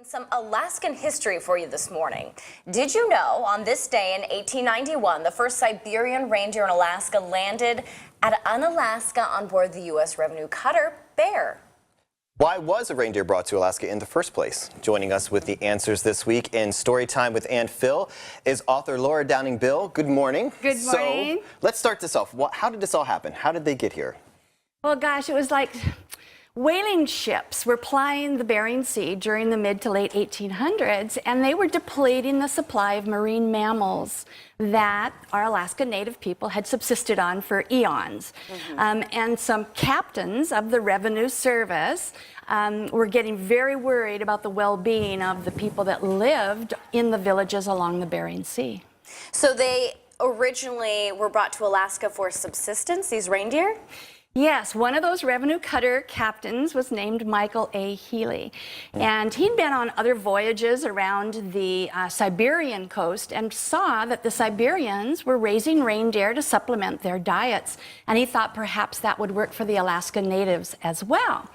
Some Alaskan history for you this morning. Did you know on this day in 1891, the first Siberian reindeer in Alaska landed at Unalaska on board the U.S. revenue cutter Bear? Why was a reindeer brought to Alaska in the first place? Joining us with the answers this week in Storytime with Ann Phil is author Laurel Downing Bill. Good morning. Good morning. So let's start this off. How did this all happen? How did they get here? Well, gosh, it was like whaling ships were plying the Bering Sea during the mid to late 1800s, and they were depleting the supply of marine mammals that our Alaska Native people had subsisted on for eons. And some captains of the Revenue Service were getting very worried about the well-being of the people that lived in the villages along the Bering Sea. So they originally were brought to Alaska for subsistence, these reindeer? Yes, one of those revenue cutter captains was named Michael A. Healy, and he'd been on other voyages around the Siberian coast and saw that the Siberians were raising reindeer to supplement their diets, and he thought perhaps that would work for the Alaska natives as well.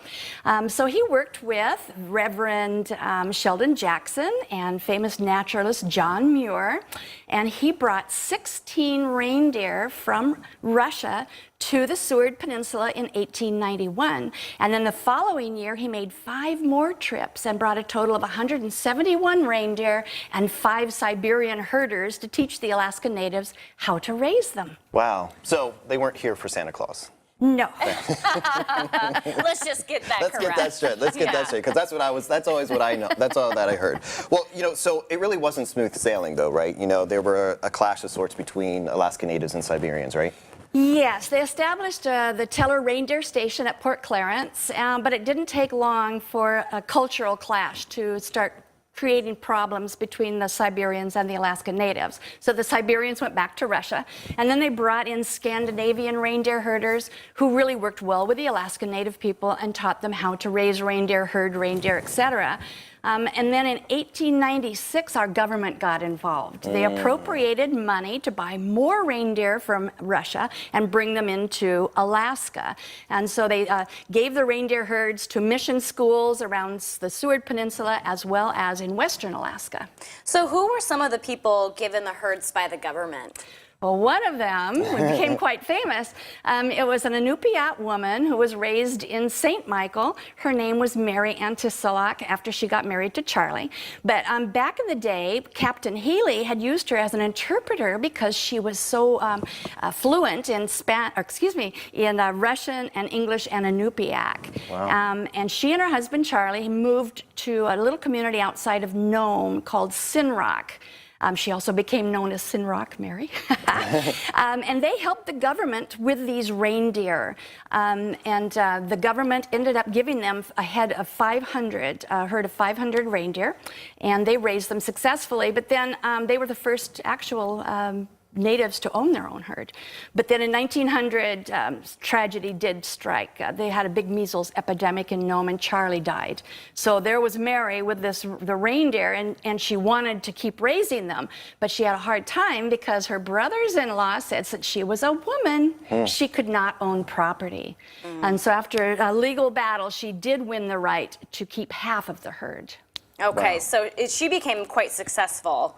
So he worked with Reverend Sheldon Jackson and famous naturalist John Muir, and he brought 16 reindeer from Russia to the Seward Peninsula in 1891. And then the following year, he made 5 more trips and brought a total of 171 reindeer and 5 Siberian herders to teach the Alaska natives how to raise them. Wow. So they weren't here for Santa Claus. No. Let's just get that correct. Let's get that straight. Let's get that straight, because that's always what I know. That's all that I heard. Well, so it really wasn't smooth sailing, though, right? There were a clash of sorts between Alaska natives and Siberians, right? Yes, they established the Teller Reindeer Station at Port Clarence, but it didn't take long for a cultural clash to start creating problems between the Siberians and the Alaska natives. So the Siberians went back to Russia, and then they brought in Scandinavian reindeer herders who really worked well with the Alaska native people and taught them how to raise reindeer, herd reindeer, etc. And then in 1896, our government got involved. They appropriated money to buy more reindeer from Russia and bring them into Alaska. And so they gave the reindeer herds to mission schools around the Seward Peninsula as well as in western Alaska. So who were some of the people given the herds by the government? Well, one of them became quite famous. It was an Inupiat woman who was raised in St. Michael. Her name was Mary Antisilak after she got married to Charlie. But back in the day, Captain Healy had used her as an interpreter because she was so fluent in Russian and English and Inupiat. Wow. And she and her husband Charlie moved to a little community outside of Nome called Sinrock. She also became known as Sinrock Mary. And they helped the government with these reindeer. The government ended up giving them a herd of 500 reindeer, and they raised them successfully. But then they were the first actual natives to own their own herd. But then in 1900, tragedy did strike. They had a big measles epidemic in Nome, and Charlie died. So there was Mary with the reindeer, and she wanted to keep raising them, but she had a hard time because her brothers-in-law said that she was a woman. She could not own property. And so after a legal battle, she did win the right to keep half of the herd. Okay, Wow. so she became quite successful.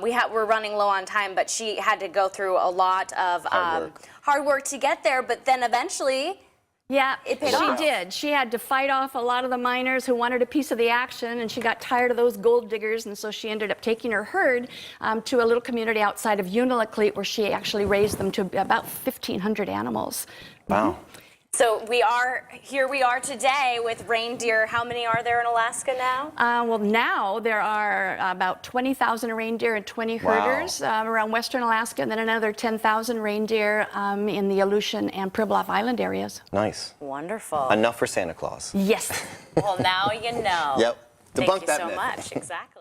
We're running low on time, but she had to go through a lot of hard work to get there, but then eventually it paid off. She did. She had to fight off a lot of the miners who wanted a piece of the action, and she got tired of those gold diggers, and so she ended up taking her herd to a little community outside of Unalakleet, where she actually raised them to about 1,500 animals. Wow. So we are today with reindeer. How many are there in Alaska now? Well, now there are about 20,000 reindeer and 20 herders around western Alaska, and then another 10,000 reindeer in the Aleutian and Pribilof Island areas. Nice. Wonderful. Enough for Santa Claus. Yes. Well, now you know. Yep. Thank Debunk you that so myth. much. Exactly.